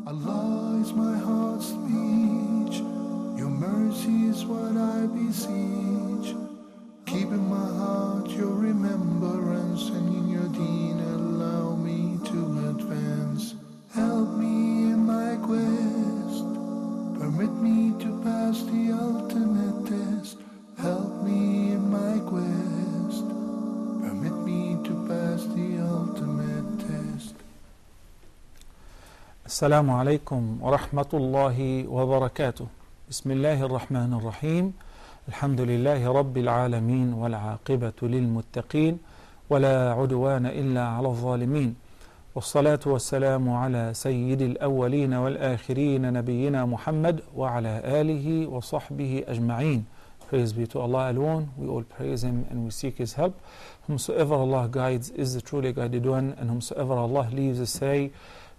Allah is my heart's speech, your mercy is what I beseech. Keep in my heart your remembrance, and in your deen allow me to advance. Help me in my quest, permit me to pass the ultimate test. Help me in my quest, permit me to pass the ultimate test. السلام عليكم ورحمة الله وبركاته. بسم الله الرحمن الرحيم. الحمد لله رب العالمين والعاقبة للمتقين ولا عدوان إلا على الظالمين، والصلاة والسلام على سيد الأولين والآخرين نبينا محمد وعلى آله وصحبه أجمعين. Praise be to Allah alone. We all praise Him and we seek His help. Whomsoever Allah guides is the truly guided one, and whomsoever Allah leaves astray,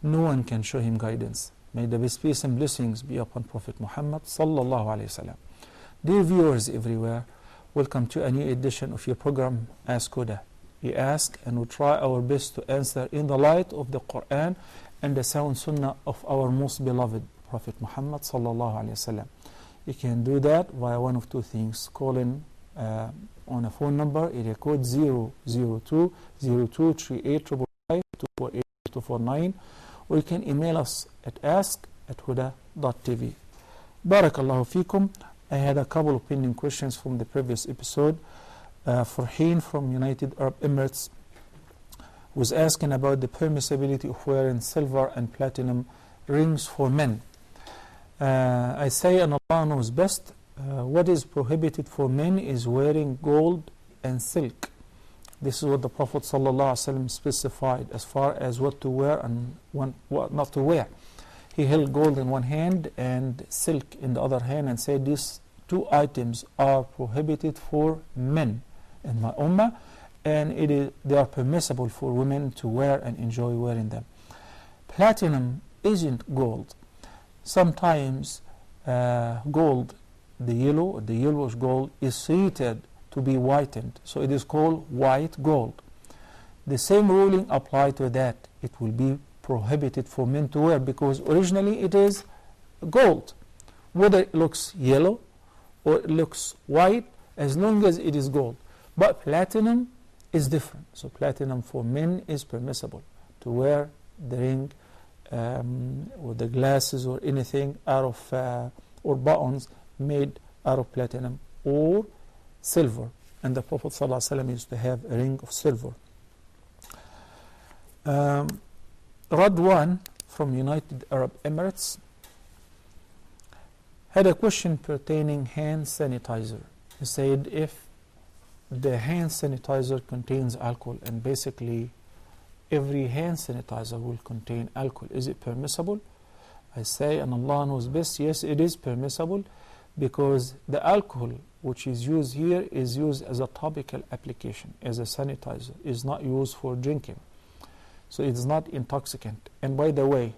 no one can show him guidance. May the best peace and blessings be upon Prophet Muhammad sallallahu alaihi wasallam. Dear viewers everywhere, welcome to a new edition of your program Ask Huda. We ask and we try our best to answer in the light of the Quran and the sound Sunnah of our most beloved Prophet Muhammad sallallahu alaihi wasallam. You can do that via one of two things: calling on a phone number, area code 002-0238-55248-249, or you can email us at ask@huda.tv. Barakallahu feekum. I had a couple of pending questions from the previous episode. Farheen from United Arab Emirates was asking about the permissibility of wearing silver and platinum rings for men. I say, and Allah knows best, what is prohibited for men is wearing gold and silk. This is what the Prophet ﷺ specified as far as what to wear and what not to wear. He held gold in one hand and silk in the other hand and said these two items are prohibited for men in my ummah, and they are permissible for women to wear and enjoy wearing them. Platinum isn't gold. Sometimes gold, the yellowish gold, is treated to be whitened, so it is called white gold. The same ruling applies to that. It will be prohibited for men to wear because originally it is gold. Whether it looks yellow or it looks white, as long as it is gold. But platinum is different. So platinum for men is permissible to wear the ring or the glasses or anything out of or buttons made out of platinum or silver, and the Prophet ﷺ used to have a ring of silver. Radwan from United Arab Emirates had a question pertaining hand sanitizer. He said if the hand sanitizer contains alcohol, and basically every hand sanitizer will contain alcohol, is it permissible? I say, and Allah knows best, yes, it is permissible, because the alcohol which is used here is used as a topical application, as a sanitizer. It's not used for drinking. So it's not intoxicant. And by the way,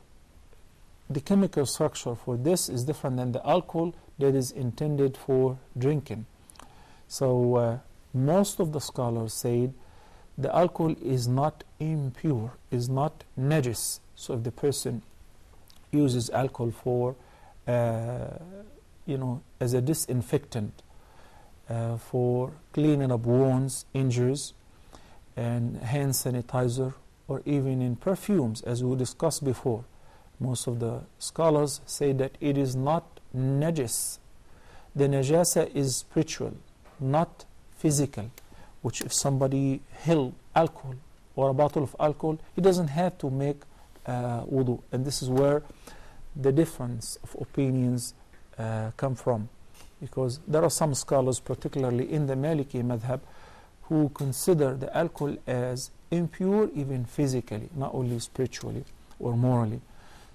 the chemical structure for this is different than the alcohol that is intended for drinking. So most of the scholars said the alcohol is not impure, is not najis. So if the person uses alcohol for as a disinfectant, for cleaning up wounds, injuries, and hand sanitizer, or even in perfumes, as we discussed before. Most of the scholars say that it is not najis. The najasa is spiritual, not physical, which if somebody held alcohol or a bottle of alcohol, he doesn't have to make wudu. And this is where the difference of opinions come from, because there are some scholars, particularly in the Maliki madhab, who consider the alcohol as impure even physically, not only spiritually or morally.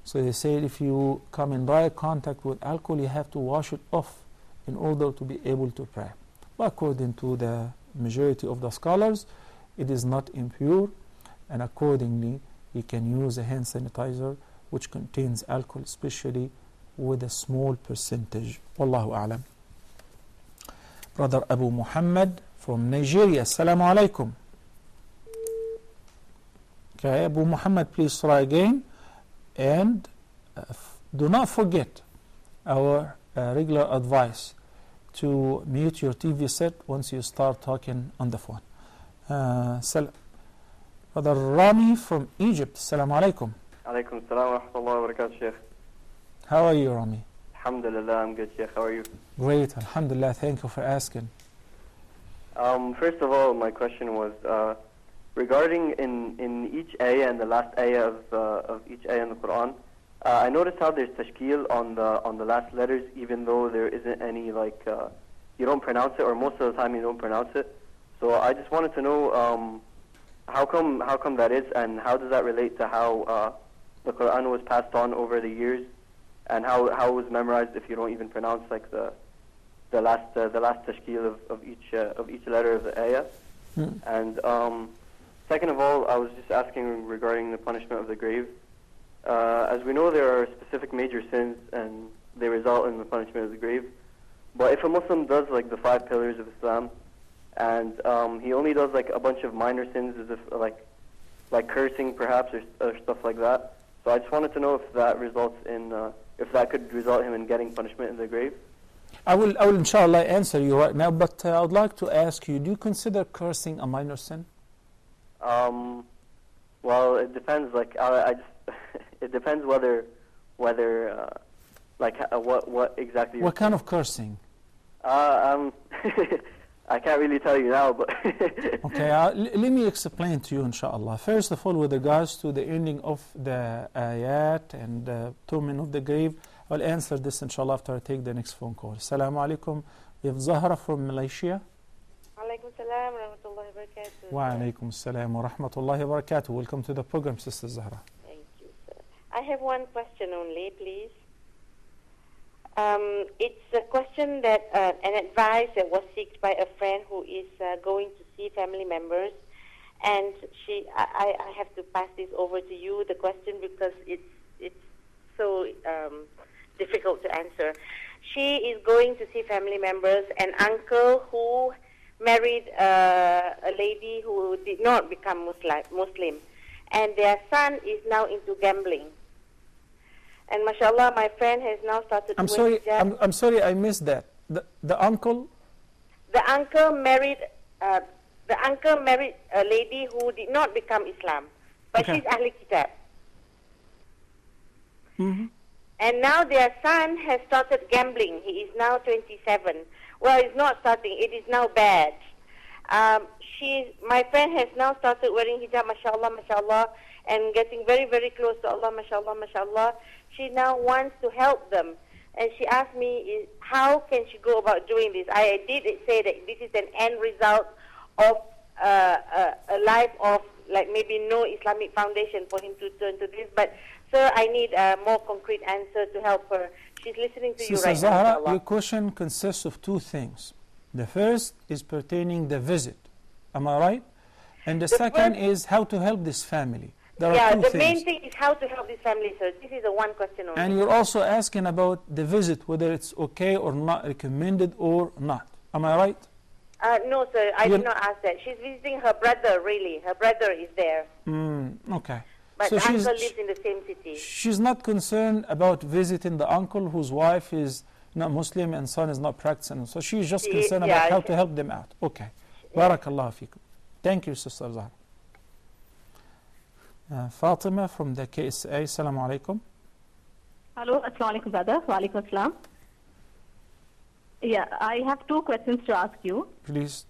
So they say if you come in direct contact with alcohol, you have to wash it off in order to be able to pray. But according to the majority of the scholars, it is not impure, and accordingly you can use a hand sanitizer which contains alcohol, especially with a small percentage. Wallahu a'lam. Brother Abu Muhammad from Nigeria. Assalamu alaikum. Okay, Abu Muhammad, please try again. And do not forget our regular advice to mute your TV set once you start talking on the phone. Brother Rami from Egypt, Assalamu alaikum. Alaikum salam wa rahmatullahi wa barakatuh, Sheikh. How are you, Rami? Alhamdulillah, I'm good, Sheikh. How are you? Great, alhamdulillah, thank you for asking. First of all, my question was regarding in each ayah and the last ayah of each ayah in the Quran. I noticed how there's tashkil on the last letters, even though there isn't any you don't pronounce it, or most of the time you don't pronounce it. So I just wanted to know how come that is, and how does that relate to how the Quran was passed on over the years, and how it was memorized if you don't even pronounce like the last tashkil of each letter of the ayah. And second of all, I was just asking regarding the punishment of the grave. As we know, there are specific major sins, and they result in the punishment of the grave. But if a Muslim does like the 5 pillars of Islam, and he only does like a bunch of minor sins, as if like cursing perhaps, or stuff like that. So I just wanted to know if that results in if that could result him in getting punishment in the grave. I will inshallah answer you right now, but I would like to ask you, do you consider cursing a minor sin? Well, it depends. Like I just it depends whether like what exactly. What kind of cursing? I can't really tell you now, but okay, let me explain to you, inshallah. First of all, with regards to the ending of the ayat and the torment of the grave, I'll answer this, inshallah, after I take the next phone call. Assalamu alaikum. We have Zahra from Malaysia. Alaikum salam wa rahmatullahi wa barakatuh. Wa alaikum salam wa rahmatullahi wa barakatuh. Welcome to the program, Sister Zahra. Thank you, sir. I have one question only, please. It's a question that an advice that was sought by a friend who is going to see family members, and I have to pass this over to you, the question, because it's so difficult to answer. She is going to see family members, an uncle who married a lady who did not become Muslim, and their son is now into gambling. And mashallah, my friend has now started. I'm sorry, I missed that. The uncle. The uncle married a lady who did not become Islam, but she's Ahli Kitab. Mm-hmm. And now their son has started gambling. He is now 27. Well, it's not starting. It is now bad. My friend has now started wearing hijab, mashallah, mashallah, and getting very, very close to Allah, mashallah, mashallah. She now wants to help them. And she asked me, how can she go about doing this? I did say that this is an end result of a life of like maybe no Islamic foundation for him to turn to this. But, sir, I need a more concrete answer to help her. She's listening to you right Zahra, now. Your question consists of 2 things. The first is pertaining the visit. Am I right? And the second is how to help this family. The main thing is how to help this family, sir. This is a one question only. And you're also asking about the visit, whether it's okay or not, recommended or not. Am I right? No, sir, I did not ask that. She's visiting her brother, really. Her brother is there. Okay. But so the uncle lives in the same city. She's not concerned about visiting the uncle whose wife is not Muslim and son is not practicing. So she's just concerned about how to help them out. Okay. Barakallahu feekum. Thank you, Sister Zahra. Fatima from the KSA. Assalamu alaikum. Hello, assalamu alaikum, brother. Wa alaikum assalam. Yeah, I have 2 questions to ask you. Please.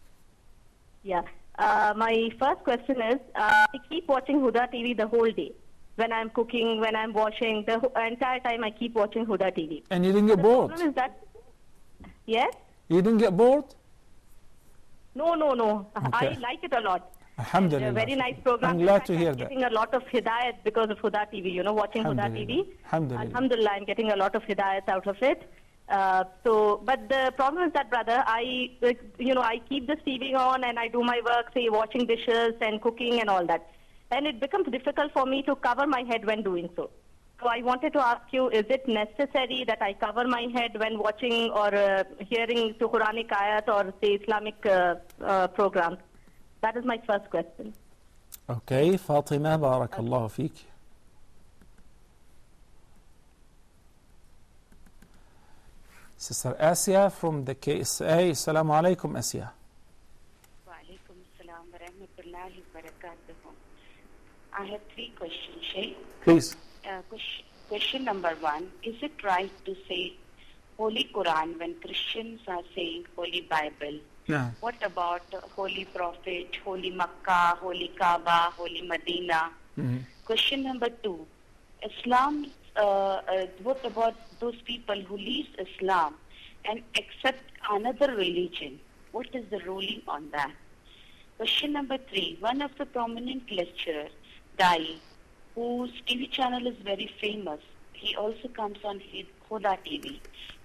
Yeah. My first question is, I keep watching Huda TV the whole day. When I'm cooking, when I'm washing, the entire time I keep watching Huda TV. And you didn't get bored? The problem is that, yes? You didn't get bored? No. Okay. I like it a lot. Alhamdulillah. A very nice program. I'm glad to hear that. I'm getting a lot of hidayat because of Huda TV, watching Huda TV. Alhamdulillah, I'm getting a lot of hidayat out of it. But the problem is that, brother, I keep this TV on and I do my work, say washing dishes and cooking and all that. And it becomes difficult for me to cover my head when doing so. So I wanted to ask you, is it necessary that I cover my head when watching or hearing to Quranic ayat or say Islamic programs? That is my first question. Okay, Fatima, barakallahu feek. Sister Asia from the KSA. Assalamu alaikum, Asia. Wa alaikum assalam wa rahmatullahi wa barakatuh. I have 3 questions, Sheikh. Please. Question number 1, is it right to say Holy Quran when Christians are saying Holy Bible? No. What about Holy Prophet, Holy Makkah, Holy Kaaba, Holy Medina? Question number 2, Islam, what about those people who leave Islam and accept another religion? What is the ruling on that? Question number 3, one of the prominent lecturers, Dai, whose TV channel is very famous, he also comes on Huda TV.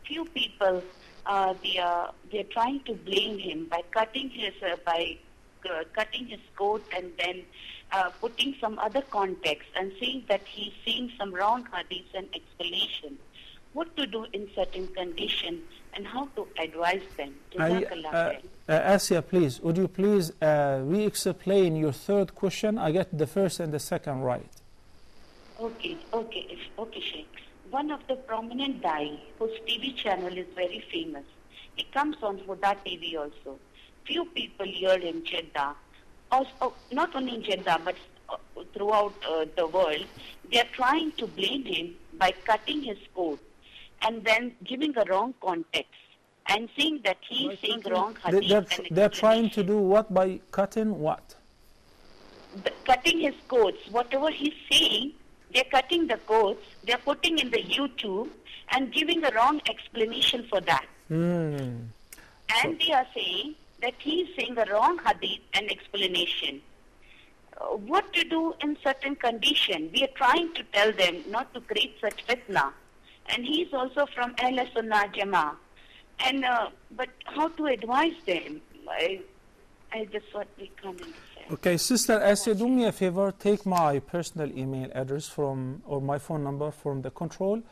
Few people, they are trying to blame him by cutting his coat and then putting some other context and saying that he's seeing some wrong hadiths and explanation. What to do in certain conditions and how to advise them. Asia, please, would you please re-explain your 3rd question? I get the 1st and the 2nd right. Okay, Sheikh. One of the prominent Dai, whose TV channel is very famous, he comes on Huda TV also. Few people here in Jeddah, also, not only in Jeddah but throughout the world, they are trying to blame him by cutting his coat and then giving a wrong context and saying that he is saying wrong hadith. They're trying to do what by cutting what? Cutting his quotes. Whatever he's saying, they're cutting the quotes, they're putting in the YouTube and giving a wrong explanation for that. And they are saying that he's saying a wrong hadith and explanation. What to do in certain condition? We are trying to tell them not to create such fitna. And he's also from Ahl Sunnah Jama'ah. And but how to advise them? I just thought we come and say. Okay, Sister Asia, do me a favor. Take my personal email address from or my phone number from the control,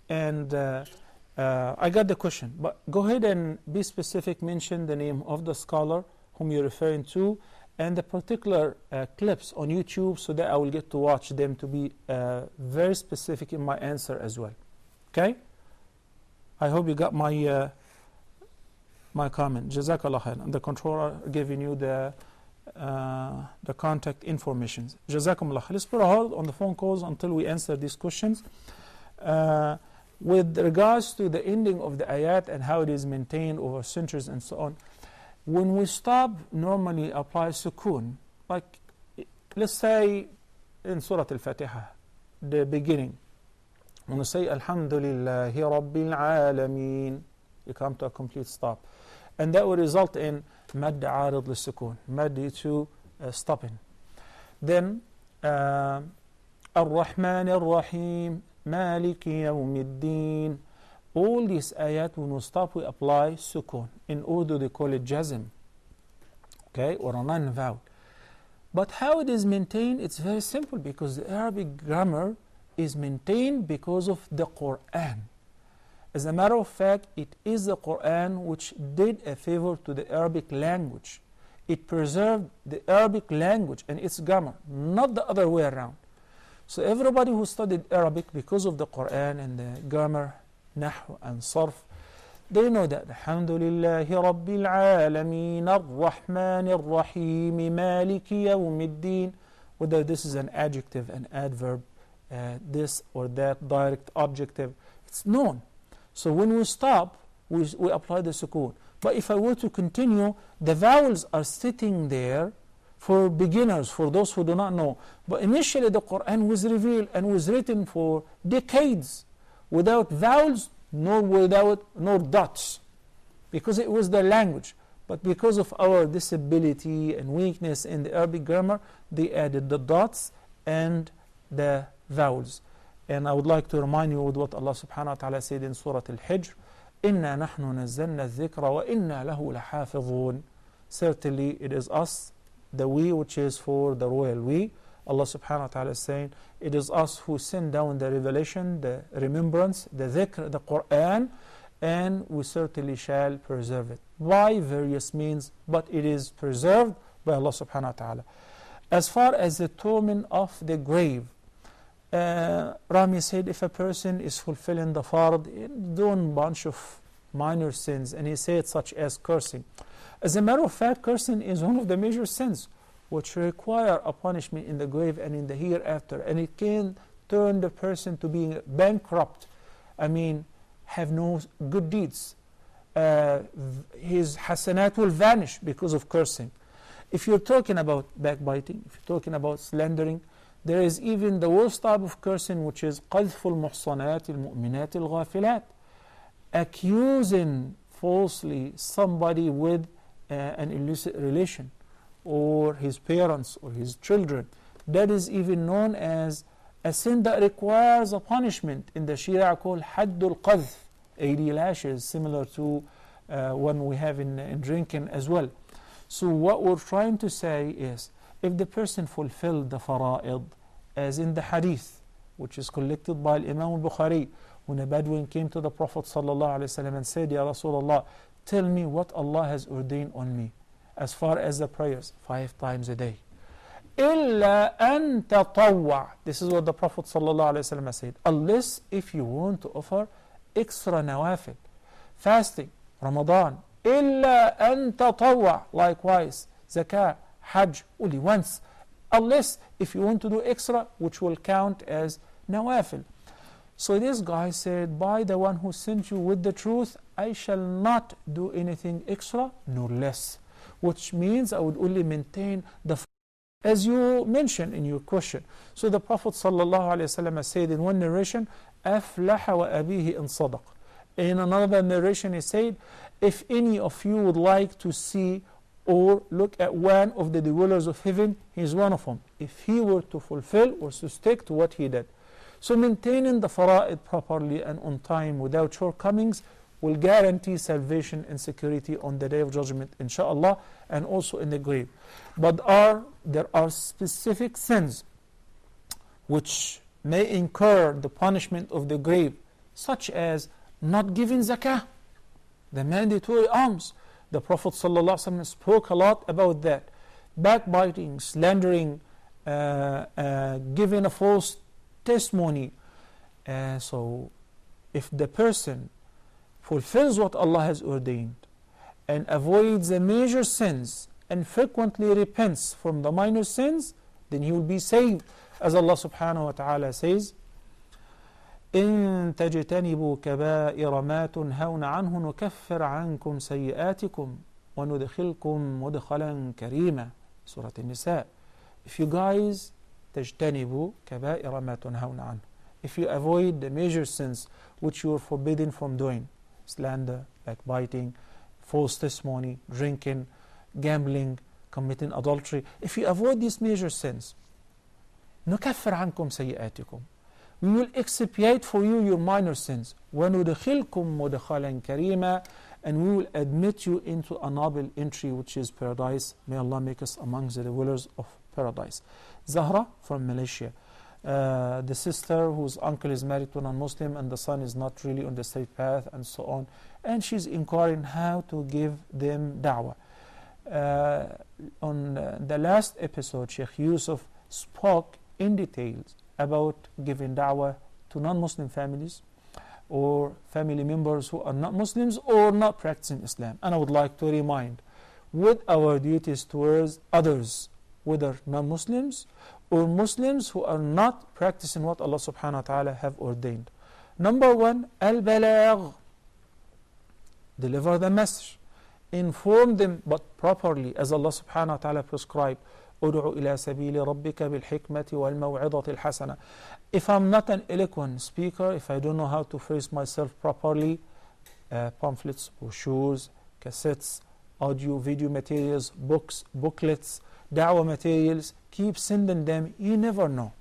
and I got the question. But go ahead and be specific. Mention the name of the scholar whom you're referring to, and the particular clips on YouTube, so that I will get to watch them to be very specific in my answer as well. Okay? I hope you got my my comment. Jazakallah khair. And the controller giving you the contact information. Jazakumullah khair. Let's put a hold on the phone calls until we answer these questions. With regards to the ending of the ayat and how it is maintained over centuries and so on, when we stop, normally apply sukoon. Like, let's say in Surah Al-Fatiha, the beginning, when we say Alhamdulillahi Rabbil Alameen, you come to a complete stop. And that will result in mad arid li-sukoon, mad to stopping. Then Ar-Rahman Ar-Rahim, Maliki Yawmiddin. All these ayat, when we stop, we apply sukoon. In Urdu, they call it jazm, okay, or a non-vowel. But how it is maintained, it's very simple, because the Arabic grammar is maintained because of the Quran. As a matter of fact, it is the Quran which did a favor to the Arabic language. It preserved the Arabic language and its grammar, not the other way around. So everybody who studied Arabic, because of the Quran and the grammar, Nahu and Sarf, they know that Alhamdulillahi Rabbil Alameen, Ar-Rahman Ar-Rahim, Maliki Yawmiddin, whether this is an adjective, an adverb, this or that, direct, objective, it's known. So when we stop, we apply the sukoon. But if I were to continue, the vowels are sitting there for beginners, for those who do not know. But initially the Quran was revealed and was written for decades without vowels, nor dots, because it was the language. But because of our disability and weakness in the Arabic grammar, they added the dots and the vowels. And I would like to remind you with what Allah subhanahu wa ta'ala said in Surah Al-Hijr, إِنَّا نَحْنُ نَزَّلْنَا الذِّكْرَ وَإِنَّا لَهُ لَحَافِظُونَ. Certainly it is us, the we, which is for the royal we. Allah subhanahu wa ta'ala is saying, it is us who send down the revelation, the remembrance, the dhikr, the Quran, and we certainly shall preserve it. By various means, but it is preserved by Allah subhanahu wa ta'ala. As far as the torment of the grave, Rami said if a person is fulfilling the fard, doing a bunch of minor sins, and he said such as cursing. As a matter of fact, cursing is one of the major sins which require a punishment in the grave and in the hereafter, and it can turn the person to being bankrupt. I mean, have no good deeds. His hasanat will vanish because of cursing. If you're talking about backbiting, if you're talking about slandering, there is even the worst type of cursing, which is قذف المحصنات المؤمنات الغافلات, accusing falsely somebody with an illicit relation, or his parents, or his children. That is even known as a sin that requires a punishment in the Sharia called Haddul Qadh, 80 lashes, similar to one we have in drinking as well. So what we're trying to say is, if the person fulfilled the fara'id, as in the hadith, which is collected by Imam al-Bukhari, when a Bedouin came to the Prophet ﷺ and said, Ya Rasulullah, tell me what Allah has ordained on me, as far as the prayers, 5 times a day. إِلَّا أَن تَطَوَّعْ. This is what the Prophet ﷺ said. Unless if you want to offer extra nawafil, fasting, Ramadan. إِلَّا أَن تَطَوَّعْ. Likewise, zakah, hajj, only once. Unless if you want to do extra, which will count as nawafil. So this guy said, by the one who sent you with the truth, I shall not do anything extra nor less. Which means I would only maintain the as you mentioned in your question. So the Prophet ﷺ said in one narration, أَفْلَحَ وَأَبِيهِ إِن صَدَقَ. In another narration he said, if any of you would like to see or look at one of the dwellers of heaven, he is one of them, if he were to fulfill or to stick to what he did. So maintaining the fara'id properly and on time without shortcomings will guarantee salvation and security on the Day of Judgment, inshaAllah, and also in the grave. But there are specific sins which may incur the punishment of the grave, such as not giving zakah, the mandatory alms. The Prophet ﷺ spoke a lot about that. Backbiting, slandering, giving a false testimony. So if the person fulfills what Allah has ordained and avoids the major sins and frequently repents from the minor sins, then he will be saved. As Allah subhanahu wa ta'ala says, إن تجتنبوا كبائر ما تنهون عنه نكفر عنكم سيئاتكم وندخلكم مدخلا كريما. Surah An-Nisa. If you guys تجتنبوا كبائر ما تنهون عنه, if you avoid the major sins which you are forbidden from doing, slander, backbiting, false testimony, drinking, gambling, committing adultery, if you avoid these major sins, نكفر عنكم سيئاتكم, we will expiate for you your minor sins. وَنُدْخِلْكُمْ مُدْخَلًا كَرِيمًا, and we will admit you into a noble entry, which is paradise. May Allah make us amongst the dwellers of paradise. Zahra from Malaysia. The sister whose uncle is married to a non-Muslim and the son is not really on the straight path and so on. And she's inquiring how to give them da'wah. On the last episode, Sheikh Yusuf spoke in details about giving da'wah to non-Muslim families or family members who are not Muslims or not practicing Islam. And I would like to remind, with our duties towards others, whether non-Muslims or Muslims who are not practicing what Allah subhanahu wa ta'ala have ordained. Number 1, al-balagh, deliver the message, inform them but properly as Allah subhanahu wa ta'ala prescribed. أدعو إلى سبيل ربك بالحكمة والموعظة الحسنة. If I'm not an eloquent speaker, if I don't know how to phrase myself properly, pamphlets, brochures, cassettes, audio, video materials, books, booklets, da'wah materials, keep sending them. You never know.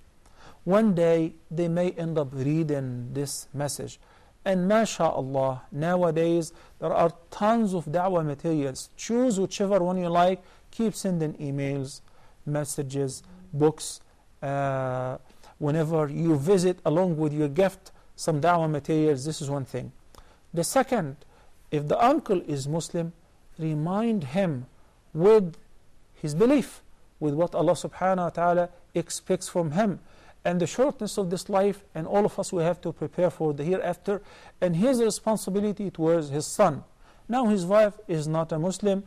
One day they may end up reading this message. And mashallah, nowadays there are tons of da'wah materials. Choose whichever one you like. Keep sending emails, messages, books. Whenever you visit, along with your gift, some da'wah materials, this is one thing. The second, if the uncle is Muslim, remind him with his belief, with what Allah subhanahu wa ta'ala expects from him, and the shortness of this life, and all of us, we have to prepare for the hereafter, and his responsibility towards his son. Now his wife is not a Muslim,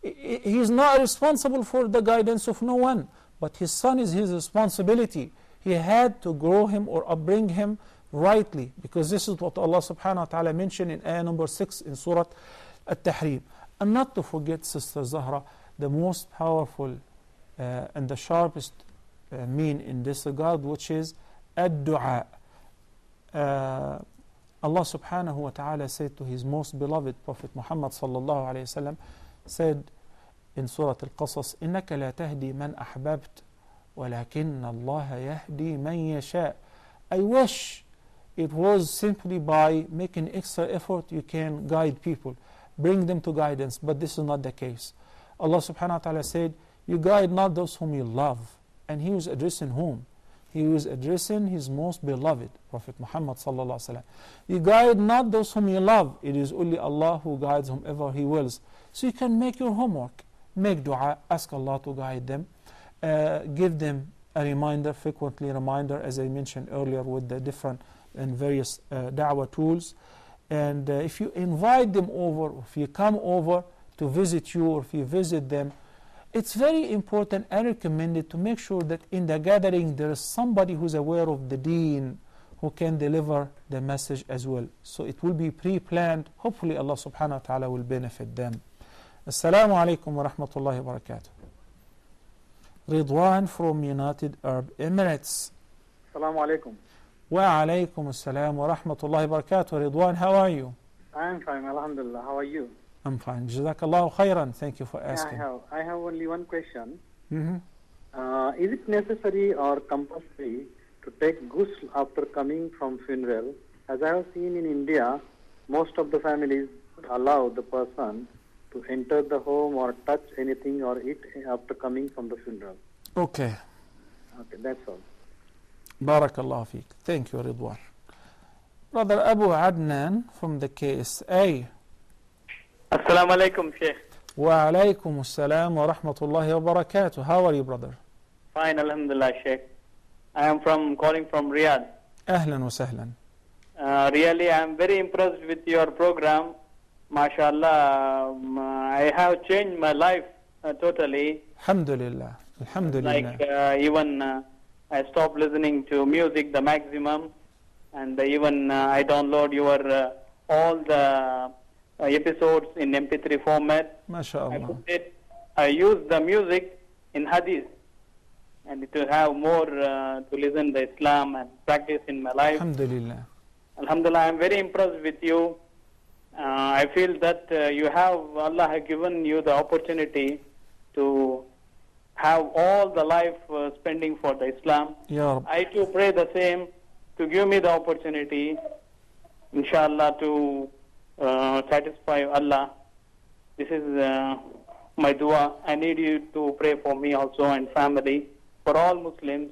he is not responsible for the guidance of no one, but his son is his responsibility. He had to grow him or upbring him rightly, because this is what Allah subhanahu wa ta'ala mentioned in ayah number 6 in Surah At-Tahrim. And not to forget, Sister Zahra, the most powerful and the sharpest mean in this regard, which is ad-du'a. Allah subhanahu wa ta'ala said to his most beloved Prophet Muhammad sallallahu alayhi wa sallam, said in Surah Al-Qasas, إِنَّكَ لَا تَهْدِي مَنْ أَحْبَبْتَ وَلَكِنَّ اللَّهَ يَهْدِي مَنْ يَشَاءُ. I wish it was simply by making extra effort you can guide people, bring them to guidance, but this is not the case. Allah subhanahu wa ta'ala said, you guide not those whom you love. And he was addressing whom? He was addressing his most beloved, Prophet Muhammad sallallahu alaihi wasallam. You guide not those whom you love. It is only Allah who guides whomever He wills. So you can make your homework, make dua, ask Allah to guide them, give them a reminder, frequently reminder, as I mentioned earlier, with the different and various da'wah tools. And if you invite them over, if you come over to visit you, or if you visit them, it's very important and recommended to make sure that in the gathering there is somebody who's aware of the deen, who can deliver the message as well. So it will be pre-planned. Hopefully Allah subhanahu wa ta'ala will benefit them. Assalamu alaikum wa rahmatullahi wa barakatuh. Ridwan from United Arab Emirates. Assalamu alaikum. Wa alaikum assalam wa rahmatullahi wa barakatuh. Ridwan, how are you? I am fine, alhamdulillah. How are you? I'm fine. Jazakallahu khairan. Thank you for asking. I have only one question. Mm-hmm. Is it necessary or compulsory to take ghusl after coming from funeral? As I have seen in India, most of the families allow the person to enter the home or touch anything or eat after coming from the funeral. Okay. Okay, that's all. Barakallahu feek. Thank you, Ridwan. Brother Abu Adnan from the KSA. Assalamu alaikum, Sheikh. Wa alaikum assalam wa rahmatullahi wa barakatuh. How are you, brother? Fine, alhamdulillah, Sheikh. I am calling from Riyadh. Ahlan wa sahlan. Really, I am very impressed with your program. MashaAllah, I have changed my life totally. Alhamdulillah. Alhamdulillah. Like even I stopped listening to music the maximum, and even I download your all the episodes in MP3 format. MashaAllah. I use the music in Hadith, and to have more to listen to Islam and practice in my life. Alhamdulillah. Alhamdulillah, I am very impressed with you. I feel that Allah has given you the opportunity to have all the life spending for the Islam. Ya I too pray the same, to give me the opportunity, inshallah, to satisfy Allah. This is my dua. I need you to pray for me also and family, for all Muslims,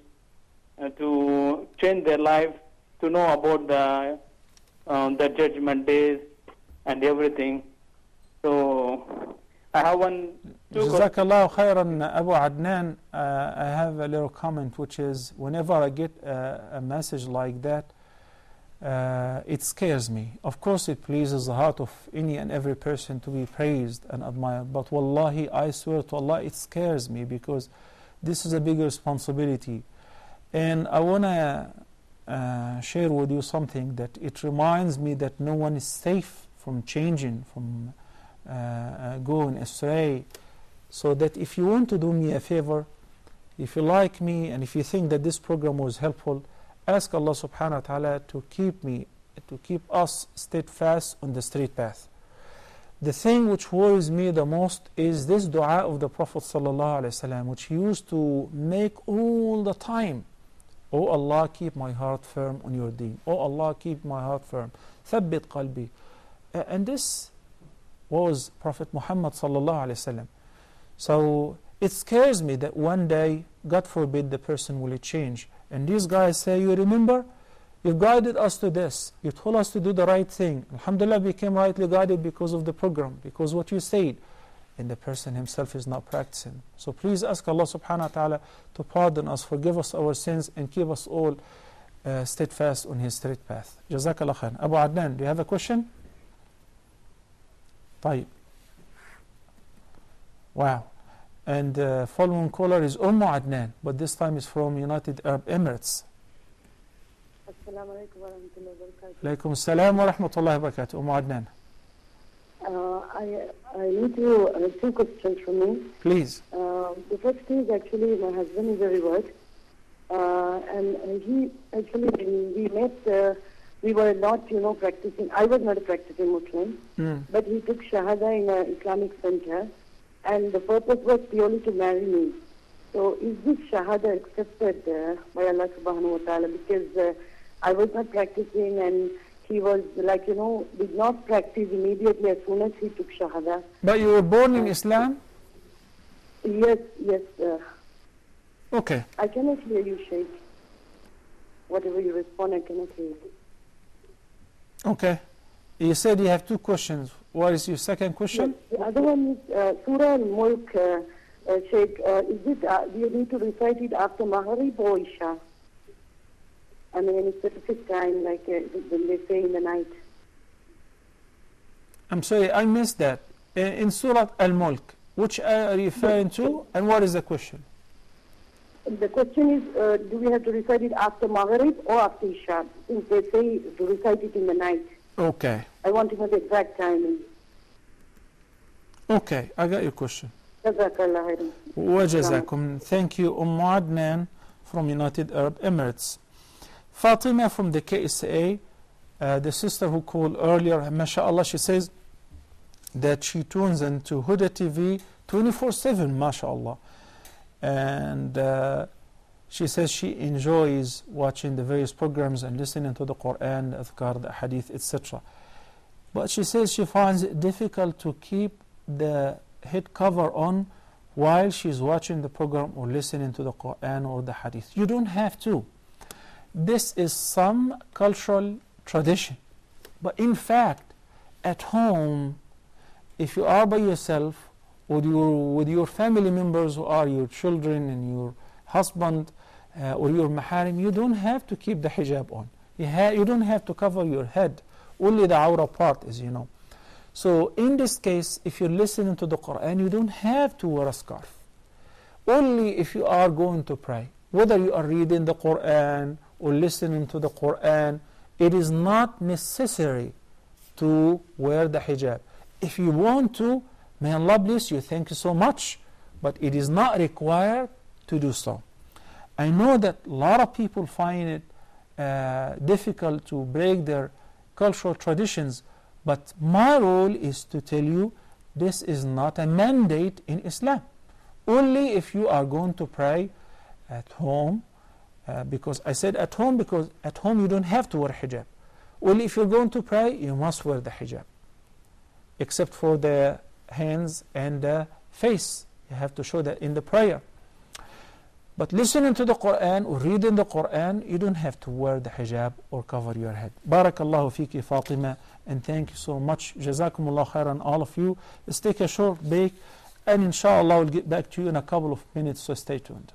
to change their life, to know about the judgment days and everything. So I have Jazakallahu khairan, Abu Adnan. I have a little comment, which is, whenever I get a message like that, it scares me. Of course it pleases the heart of any and every person to be praised and admired, but wallahi, I swear to Allah, it scares me, because this is a big responsibility. And I want to share with you something that it reminds me that no one is safe from changing, from going astray. So that if you want to do me a favor, if you like me, and if you think that this program was helpful, ask Allah subhanahu wa ta'ala to keep us steadfast on the straight path. The thing which worries me the most is this dua of the Prophet sallallahu alaihi wasallam, which he used to make all the time. Oh Allah, keep my heart firm on your deen. Oh Allah, keep my heart firm. Thabbit qalbi. And this was Prophet Muhammad sallallahu alaihi wasallam. So it scares me that one day, God forbid, the person will change. And these guys say, you remember? You guided us to this. You told us to do the right thing. Alhamdulillah, became rightly guided because of the program, because what you said. and the person himself is not practicing. So please ask Allah subhanahu wa ta'ala to pardon us, forgive us our sins, and keep us all steadfast on His straight path. Jazakallah khair. Abu Adnan, do you have a question? طيب. Wow. And following caller is Adnan, but this time is from United Arab Emirates. Assalamu alaikum wa rahmatullahi wa barakatuh. Alaikum assalam wa rahmatullahi wa barakatuh. Adnan. I need to two questions from me. Please. The first is actually my husband is a revert, and he actually when we met, we were not practicing. I was not a practicing Muslim, but he took Shahada in an Islamic center, and the purpose was purely to marry me. So is this Shahada accepted by Allah subhanahu wa ta'ala? Because I was not practicing, and he was did not practice immediately as soon as he took Shahada. But you were born in Islam? Yes. Okay. I cannot hear you, Sheikh. Whatever you respond, I cannot hear you. Okay. You said you have two questions. What is your second question? Yes, the other one is Surah Al-Mulk, Sheikh. Is it, do you need to recite it after Maghrib or Isha? I mean, any specific time, like when they say in the night. I'm sorry, I missed that. In Surah Al-Mulk, which ayah are you referring to, and what is the question? The question is, do we have to recite it after Maghrib or after Isha? Since they say to recite it in the night. Okay. I want to know the exact timing. Okay, I got your question. Jazakallah khairan. Wajazakum. Thank you, Adnan from United Arab Emirates. Fatima from the KSA, the sister who called earlier, mashallah, she says that she tunes into Huda TV 24/7, mashallah. And she says she enjoys watching the various programs and listening to the Quran, the Adhkar, the Hadith, etc. But she says she finds it difficult to keep the head cover on while she's watching the program or listening to the Quran or the Hadith. You don't have to. This is some cultural tradition. But in fact, at home, if you are by yourself, with your family members who are your children and your husband or your maharim, you don't have to keep the hijab on. You don't have to cover your head. Only the awra part, as you know. So in this case, if you're listening to the Quran, you don't have to wear a scarf. Only if you are going to pray. Whether you are reading the Quran or listening to the Quran, it is not necessary to wear the hijab. If you want to, may Allah bless you, thank you so much, but it is not required to do so. I know that a lot of people find it difficult to break their cultural traditions, but my role is to tell you this is not a mandate in Islam. Only if you are going to pray at home, because I said at home because at home you don't have to wear hijab. Only if you're going to pray, you must wear the hijab, except for the hands and the face. You have to show that in the prayer. But listening to the Quran or reading the Quran, you don't have to wear the hijab or cover your head. Barakallahu fiki Fatima, and thank you so much. Jazakumullah khairan, all of you. Let's take a short break, and inshallah we'll get back to you in a couple of minutes, so stay tuned.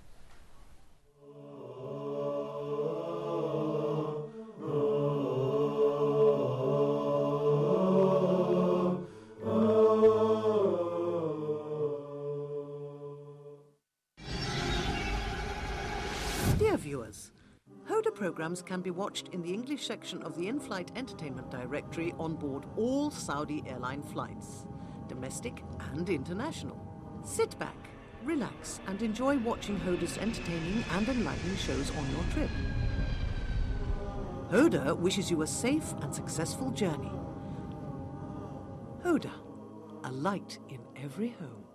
Dear viewers, Huda programs can be watched in the English section of the in-flight entertainment directory on board all Saudi airline flights, domestic and international. Sit back, relax and enjoy watching Huda's entertaining and enlightening shows on your trip. Huda wishes you a safe and successful journey. Huda, a light in every home.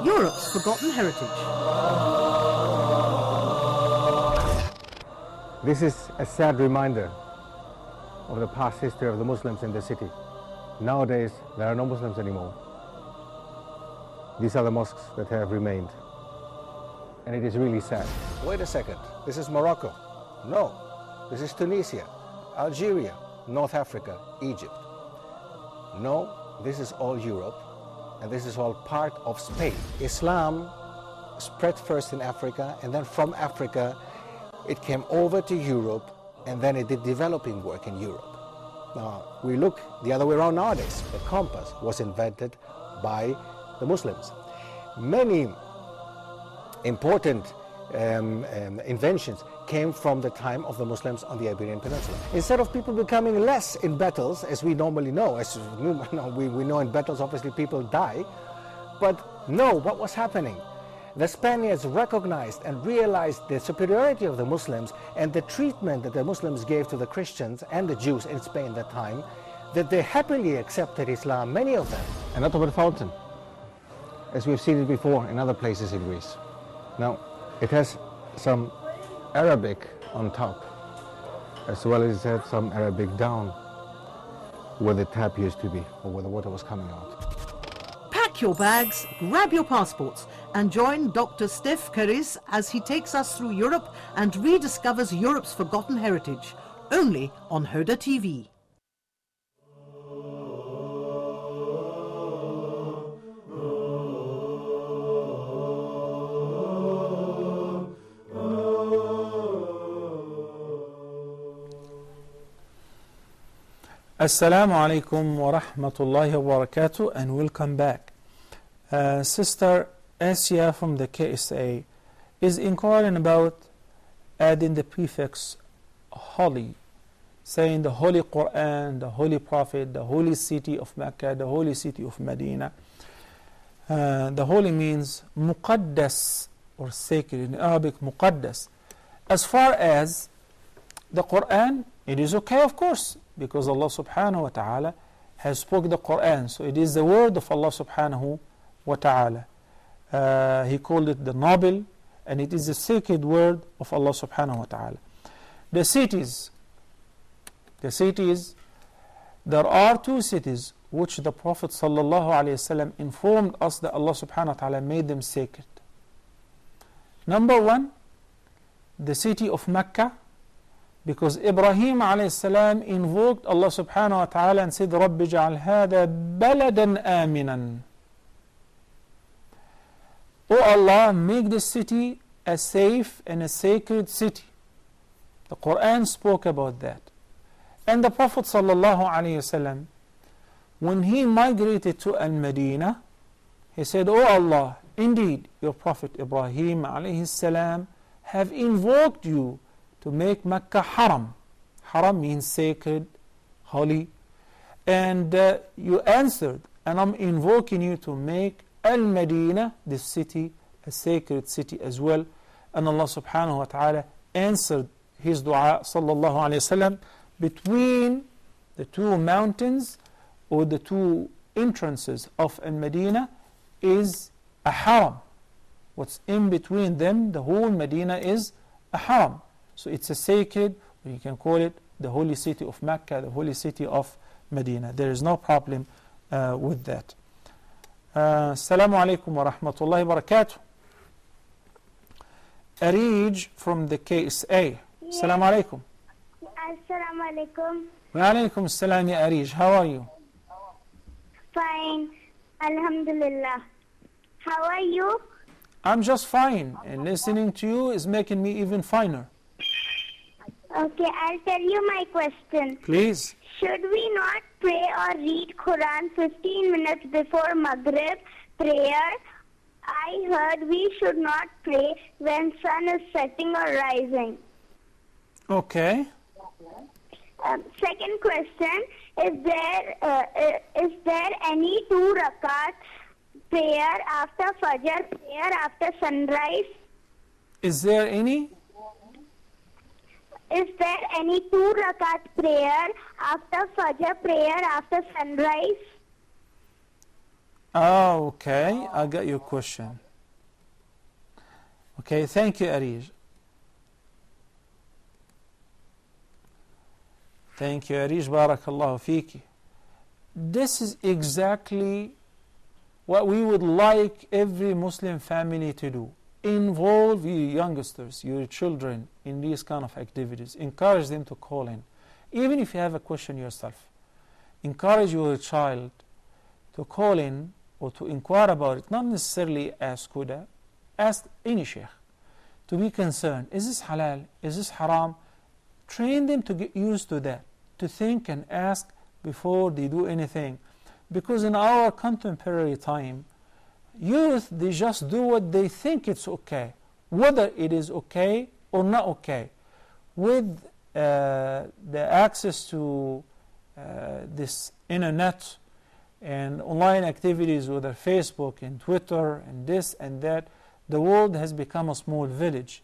Europe's forgotten heritage. This is a sad reminder of the past history of the Muslims in the city. Nowadays, there are no Muslims anymore. These are the mosques that have remained. And it is really sad. Wait a second, this is Morocco. No, this is Tunisia, Algeria, North Africa, Egypt. No, this is all Europe, and this is all part of Spain. Islam spread first in Africa, and then from Africa it came over to Europe, and then it did developing work in Europe. Now, we look the other way around nowadays. The compass was invented by the Muslims. Many important inventions came from the time of the Muslims on the Iberian Peninsula. Instead of people becoming less in battles, as we normally know, as we know in battles obviously people die, but no, what was happening? The Spaniards recognized and realized the superiority of the Muslims and the treatment that the Muslims gave to the Christians and the Jews in Spain at that time, that they happily accepted Islam, many of them. An Ottoman fountain, as we've seen it before in other places in Greece. Now, it has some Arabic on top, as well as it had some Arabic down where the tap used to be, or where the water was coming out. Pack your bags, grab your passports, and join Dr. Steph Keris as he takes us through Europe and rediscovers Europe's forgotten heritage, only on Huda TV. Assalamu alaikum wa rahmatullahi wa barakatuh, and welcome back. Sister Asia from the KSA is inquiring about adding the prefix holy, saying the Holy Quran, the Holy Prophet, the Holy City of Mecca, the Holy City of Medina. The holy means muqaddas, or sacred, in Arabic muqaddas. As far as the Quran, it is okay, of course, because Allah subhanahu wa ta'ala has spoken the Quran, so it is the word of Allah subhanahu wa ta'ala. He called it the noble, and it is the sacred word of Allah subhanahu wa ta'ala. The cities, there are two cities which the Prophet sallallahu alayhi wasallam informed us that Allah subhanahu wa ta'ala made them sacred. Number one, the city of Mecca, because Ibrahim alayhi salam invoked Allah subhanahu wa ta'ala and said, رَبِّ جَعَلْ هَذَا بَلَدًا آمِنًا. O Allah, make this city a safe and a sacred city. The Quran spoke about that. And the Prophet sallallahu alayhi wasallam, when he migrated to Al-Madinah, he said, O Allah, indeed your Prophet Ibrahim alayhi salam have invoked you to make Mecca haram. Haram means sacred, holy. And you answered, and I'm invoking you to make Al-Madinah, this city, a sacred city as well. And Allah subhanahu wa ta'ala answered his dua, sallallahu alayhi wasallam, between the two mountains or the two entrances of Al-Madinah is a haram. What's in between them, the whole Medina is a haram. So it's a sacred, or you can call it the holy city of Mecca, the holy city of Medina. There is no problem with that. Assalamu alaikum wa rahmatullahi wa barakatuh. Arij from the KSA. Yes. Assalamu alaikum. Assalamu alaikum. Wa alaikum assalam ya Arij. How are you? Fine. Alhamdulillah. How are you? I'm just fine, and listening to you is making me even finer. Okay, I'll tell you my question. Please. Should we not pray or read Quran 15 minutes before Maghrib prayer? I heard we should not pray when sun is setting or rising. Okay. Second question, is there any 2 rakat prayer after Fajr, prayer after sunrise? Is there any? Is there any 2 rakat prayer after Fajr, prayer after sunrise? Oh, okay. I got your question. Okay, thank you, Arij. Thank you, Arij. Barakallahu fiki. This is exactly what we would like every Muslim family to do. Involve your youngsters, your children in these kind of activities. Encourage them to call in. Even if you have a question yourself, encourage your child to call in or to inquire about it, not necessarily ask Huda, ask any sheikh, to be concerned, is this halal, is this haram? Train them to get used to that, to think and ask before they do anything. Because in our contemporary time, youth, they just do what they think it's okay, whether it is okay or not okay. With the access to this internet and online activities, whether Facebook and Twitter and this and that, the world has become a small village.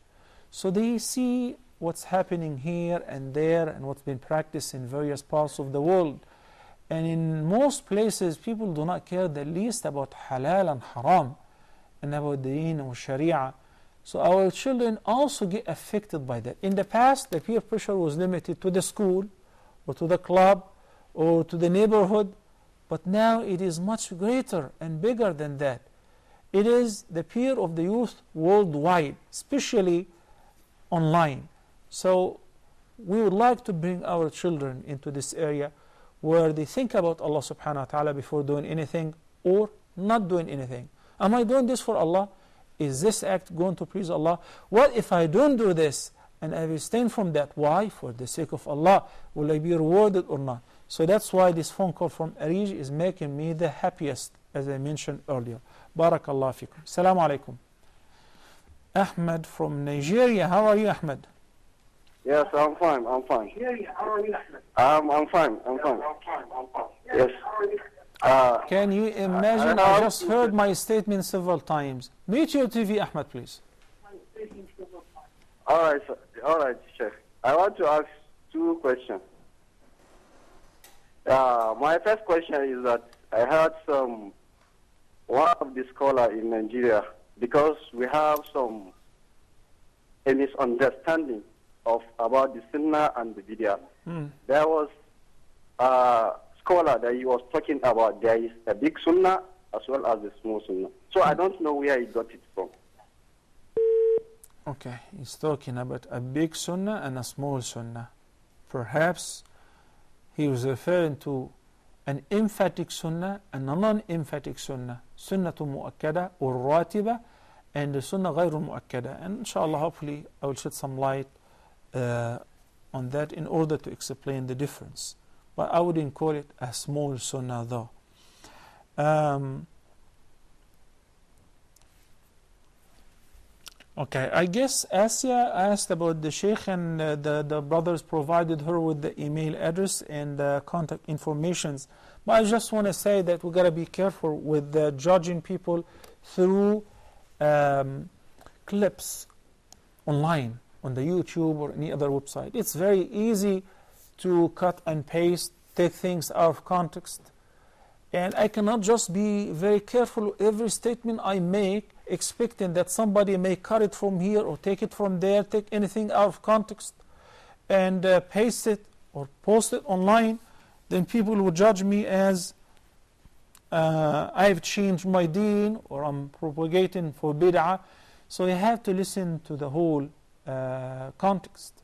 So they see what's happening here and there and what's been practiced in various parts of the world. And in most places, people do not care the least about halal and haram and about deen or sharia. So our children also get affected by that. In the past, the peer pressure was limited to the school or to the club or to the neighborhood, but now it is much greater and bigger than that. It is the peer of the youth worldwide, especially online. So we would like to bring our children into this area where they think about Allah subhanahu wa ta'ala before doing anything or not doing anything. Am I doing this for Allah? Is this act going to please Allah? What if I don't do this and I abstain from that? Why? For the sake of Allah. Will I be rewarded or not? So that's why this phone call from Arij is making me the happiest, as I mentioned earlier. Barakallah fikum. Assalamu alaikum. Ahmed from Nigeria. How are you, Ahmed? Yes, I'm fine. I'm fine. I'm fine. Yes. Can you imagine? I just heard my statement several times. Mute your TV, Ahmed, please. All right, sir. All right, Sheikh. I want to ask two questions. My first question is that I heard one of the scholars in Nigeria, because we have a misunderstanding about the Sunnah and the Bid'ah. There was a scholar that he was talking about there is a big Sunnah as well as a small Sunnah. So I don't know where he got it from. Okay, he's talking about a big Sunnah and a small Sunnah. Perhaps he was referring to an emphatic Sunnah and a non-emphatic Sunnah. Sunnatu mu'akkada or ratiba and the Sunnah ghayru mu'akkada. And inshallah, hopefully, I will shed some light on that in order to explain the difference. But I wouldn't call it a small Sunnah though. Okay, I guess Asya asked about the Sheikh and the brothers provided her with the email address and the contact informations. But I just want to say that we got to be careful with judging people through clips online on the YouTube or any other website. It's very easy to cut and paste, take things out of context. And I cannot just be very careful with every statement I make, expecting that somebody may cut it from here or take it from there, take anything out of context and paste it or post it online. Then people will judge me as I've changed my deen or I'm propagating for bid'ah. So you have to listen to the whole context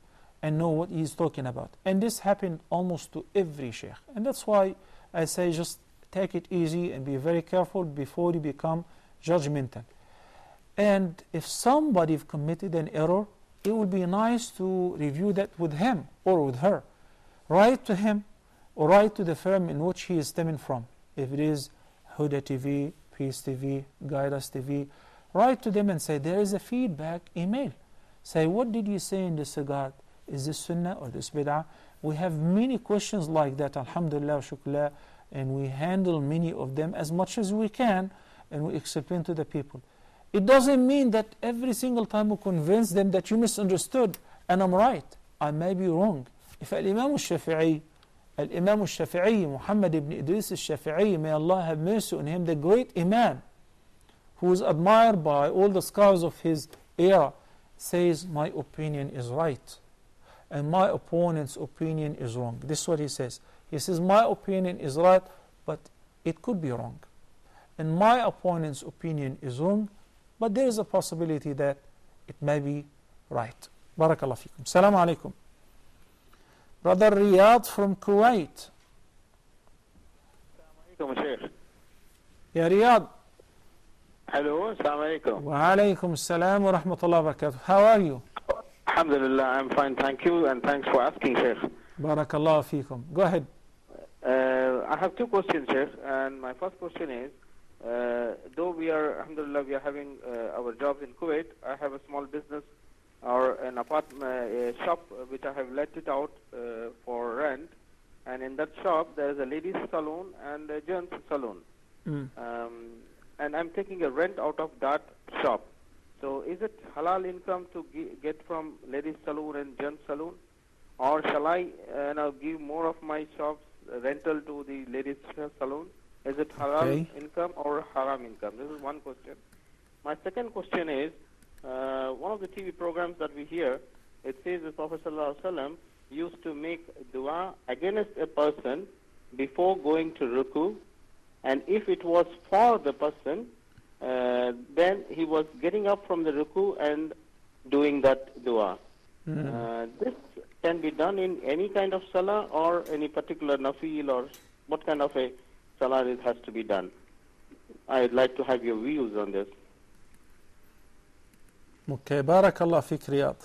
and know what he's talking about. And this happened almost to every sheikh. And that's why I say just take it easy and be very careful before you become judgmental. And if somebody committed an error, it would be nice to review that with him or with her. Write to him or write to the firm in which he is stemming from. If it is Huda TV, Peace TV, Guide Us TV, write to them and say, there is a feedback email. Say, what did you say in this regard? Is this Sunnah or this Bid'ah? We have many questions like that, alhamdulillah, shukla, and we handle many of them as much as we can, and we explain to the people. It doesn't mean that every single time we convince them that you misunderstood and I'm right. I may be wrong. If Imam al-Shafi'i, Muhammad ibn Idris al-Shafi'i, may Allah have mercy on him, the great Imam, who is admired by all the scholars of his era, says, my opinion is right and my opponent's opinion is wrong. This is what he says. He says, my opinion is right, but it could be wrong. And my opponent's opinion is wrong, but there is a possibility that it may be right. Barakallah fikum. Assalamu alaikum. Brother Riyadh from Kuwait. يا رياض. Hello, Assalamu alaikum. وعليكم السلام ورحمة الله وبركاته. How are you? Alhamdulillah, I'm fine, thank you, and thanks for asking, Sheikh. بارك الله فيكم. Go ahead. I have two questions, Sheikh, and my first question is, though we are, alhamdulillah, we are having our jobs in Kuwait, I have a small business or an apartment, a shop which I have let it out for rent, and in that shop there is a ladies' salon and a gents' salon. And I'm taking a rent out of that shop. So is it halal income to get from ladies' salon and gents' salon? Or shall I now give more of my shop's rental to the ladies' salon? Is it halal income or haram income? This is one question. My second question is, one of the TV programs that we hear, it says the Prophet ﷺ used to make dua against a person before going to ruku, and if it was for the person, then he was getting up from the ruku and doing that dua. This can be done in any kind of salah or any particular nafil, or what kind of a salah it has to be done. I'd like to have your views on this. Okay, barakallah fik Riyad.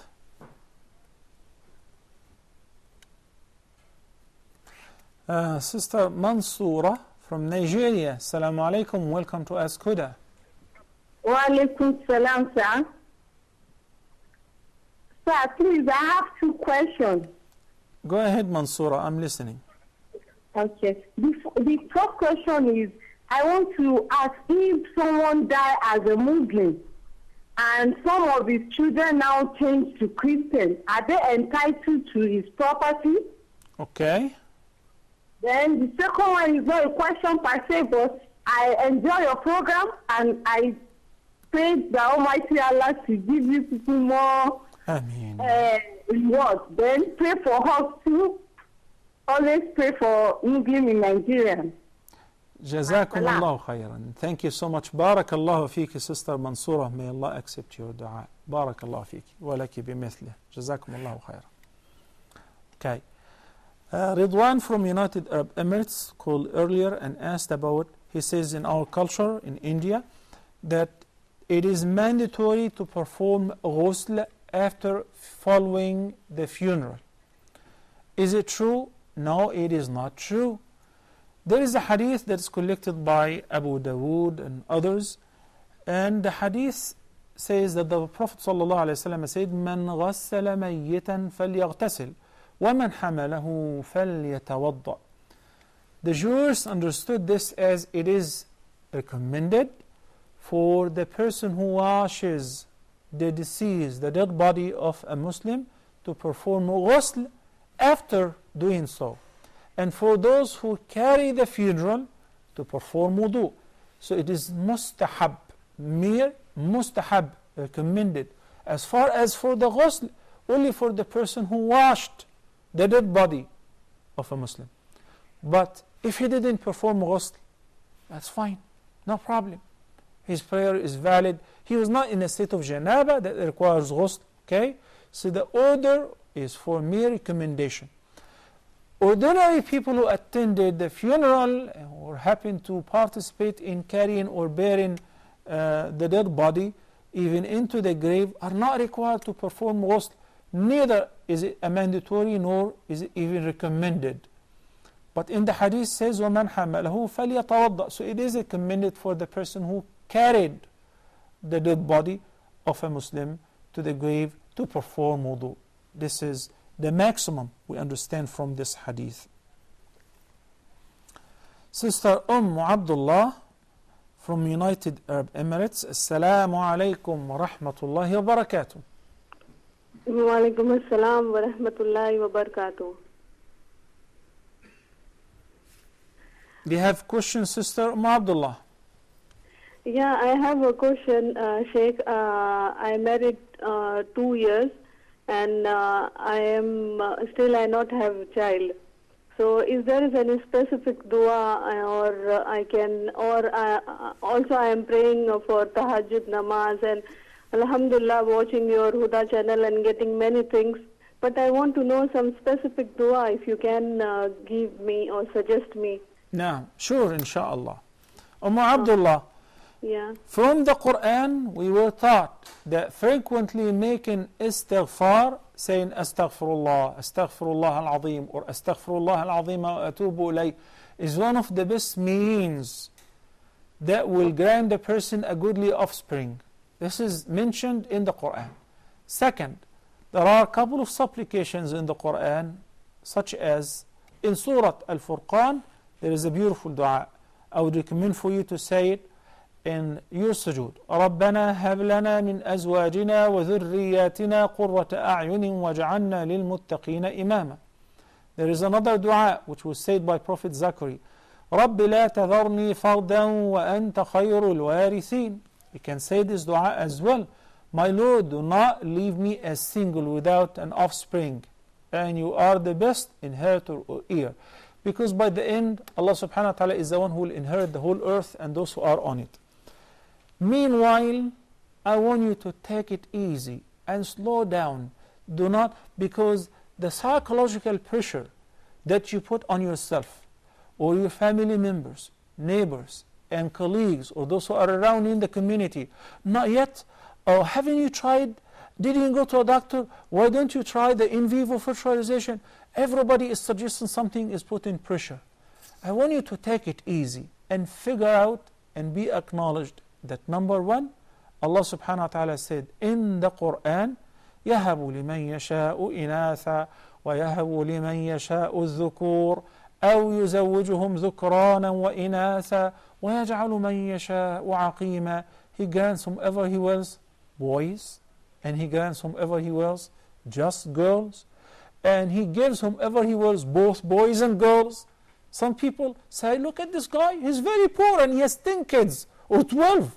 Sister Mansoura from Nigeria. Assalamu alaikum. Welcome to Ask Huda. Wa alaikum salam, sir. Sir, please, I have two questions. Go ahead, Mansoura. I'm listening. Okay. The first question is, I want to ask, if someone died as a Muslim and some of his children now change to Christian, are they entitled to his property? Okay. Then the second one is not a question per se, but I enjoy your program and I pray the Almighty Allah to give you people more rewards. Then pray for us too. Always pray for Muslim in Nigeria. Jazakum Allah khairan. Thank you so much. Barakallahu fiki, Sister Mansoura. May Allah accept your dua. Barakallahu fiki. Walaki bimithli. Jazakum Allah khairan. Okay. Ridwan from United Arab Emirates called earlier and asked about, he says, in our culture in India that it is mandatory to perform ghusl after following the funeral. Is it true? No, it is not true. There is a hadith that is collected by Abu Dawood and others, and the hadith says that the Prophet ﷺ said, "Man ghassala mayyitan falyaghtasil, wa man hamalahu falyatawadda." The Jews understood this as it is recommended for the person who washes the deceased, the dead body of a Muslim, to perform ghusl after doing so, and for those who carry the funeral to perform wudu. So it is mustahab, mere mustahab, recommended. As far as for the ghusl, only for the person who washed the dead body of a Muslim. But if he didn't perform ghusl, that's fine, no problem. His prayer is valid. He was not in a state of janaba that requires ghusl. Okay, so the order is for mere recommendation. Ordinary people who attended the funeral or happened to participate in carrying or bearing the dead body even into the grave are not required to perform ghusl. Neither is it a mandatory nor is it even recommended. But in the hadith says, وَمَنْ حَمَلَهُ فَلْيَتَوَضَّأ. So it is recommended for the person who carried the dead body of a Muslim to the grave to perform wudu. This is the maximum we understand from this hadith. Sister Abdullah from United Arab Emirates. Assalamu alaikum wa rahmatullahi wa barakatuh. Wa alaikum assalam wa rahmatullahi wa barakatuh. Do you have questions, Sister Abdullah? Yeah, I have a question, Sheikh. I married 2 years, and I am still I not have a child. So, is there any specific dua, or I can, or also I am praying for Tahajjud namaz, and Alhamdulillah, watching your Huda channel and getting many things. But I want to know some specific dua if you can give me or suggest me. No, sure, inshallah. Abdullah, Yeah. from the Quran we were taught that frequently making istighfar, saying astaghfirullah, astaghfirullah al-azim, or astaghfirullah al-azim wa atubu ilayh, is one of the best means that will grant the person a goodly offspring. This is mentioned in the Quran. Second, there are a couple of supplications in the Quran, such as in Surah Al-Furqan, there is a beautiful dua. I would recommend for you to say it in your sujood. رَبَّنَا هَبْ لَنَا مِنْ أَزْوَاجِنَا وَذُرِّيَّاتِنَا قُرَّةَ أَعْيُنٍ وَاجْعَلْنَا لِلْمُتَّقِينَ إِمَامًا. There is another dua which was said by Prophet Zachary. رَبِّ لَا تَذَرْنِي فَرْدًا وَأَنْتَ خَيْرُ الْوَارِثِينَ. We can say this dua as well. My Lord, do not leave me as single without an offspring, and you are the best inheritor or heir. Because by the end, Allah subhanahu wa ta'ala is the one who will inherit the whole earth and those who are on it. Meanwhile, I want you to take it easy and slow down. Do not, because the psychological pressure that you put on yourself or your family members, neighbors, and colleagues, or those who are around in the community, not yet, or haven't you tried, didn't you go to a doctor, why don't you try the in vivo fertilization? Everybody is suggesting something, is putting pressure. I want you to take it easy and figure out and be acknowledged that number one, Allah subhanahu wa ta'ala said in the Quran, يَهَبُ لِمَنْ يَشَاءُ إِنَاثًا وَيَهَبُ لِمَنْ يَشَاءُ الذُّكُورَ أَوْ يُزَوِّجُهُمْ ذُكْرَانًا وَإِنَاثًا وَيَجْعَلُ مَنْ يَشَاءُ عَقِيمًا. He grants whomever He wills boys, and He grants whomever He wills just girls, and He gives whomever He wills both boys and girls. Some people say, look at this guy, he's very poor and he has 10 kids or 12,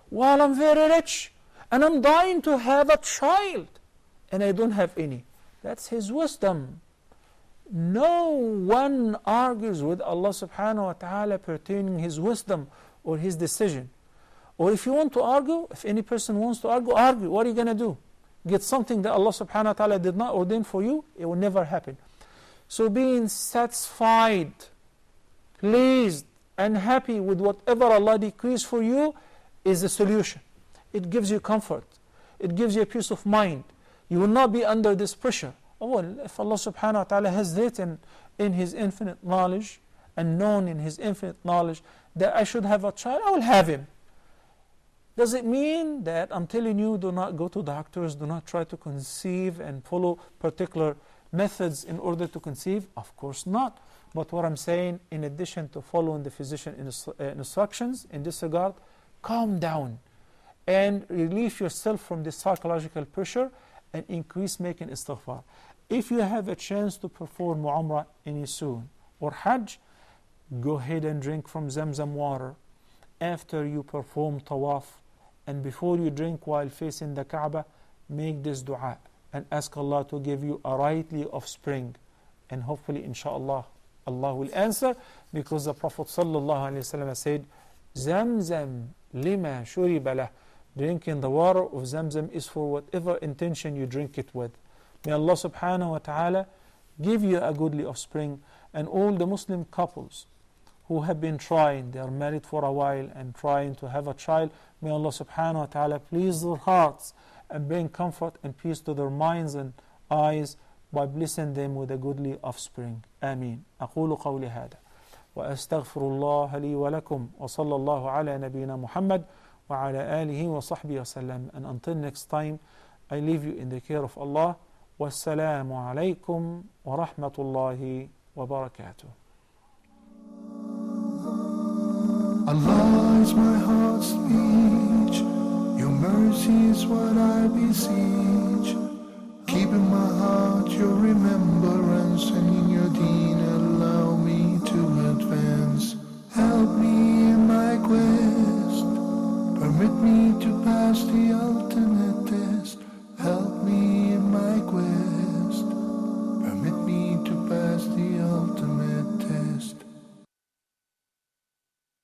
while I'm very rich and I'm dying to have a child and I don't have any. That's His wisdom. No one argues with Allah subhanahu wa ta'ala pertaining His wisdom or His decision. Or if you want to argue, if any person wants to argue, argue. What are you going to do? Get something that Allah subhanahu wa ta'ala did not ordain for you? It will never happen. So being satisfied, pleased, and happy with whatever Allah decrees for you is the solution. It gives you comfort. It gives you a peace of mind. You will not be under this pressure. Oh, well, if Allah subhanahu wa ta'ala has written in His infinite knowledge and known in His infinite knowledge that I should have a child, I will have him. Does it mean that I'm telling you do not go to doctors, do not try to conceive and follow particular methods in order to conceive? Of course not. But what I'm saying, in addition to following the physician instructions in this regard, calm down and relieve yourself from this psychological pressure and increase making istighfar. If you have a chance to perform Umrah any soon or Hajj, go ahead and drink from Zamzam water after you perform Tawaf. And before you drink while facing the Kaaba, make this dua and ask Allah to give you a rightly offspring. And hopefully, inshallah, Allah will answer, because the Prophet ﷺ said, Zamzam lima shuriba lah. Drinking the water of Zamzam is for whatever intention you drink it with. May Allah subhanahu wa ta'ala give you a goodly offspring. And all the Muslim couples who have been trying, they are married for a while and trying to have a child, may Allah subhanahu wa ta'ala please their hearts and bring comfort and peace to their minds and eyes by blessing them with a goodly offspring. Ameen. أقول قولي هذا وأستغفر الله لي ولكم وصلى الله على نبينا محمد وعلى آله وصحبه وسلم. And until next time, I leave you in the care of Allah. والسلام عليكم ورحمة الله وبركاته. Allah is my heart's speech, your mercy is what I beseech.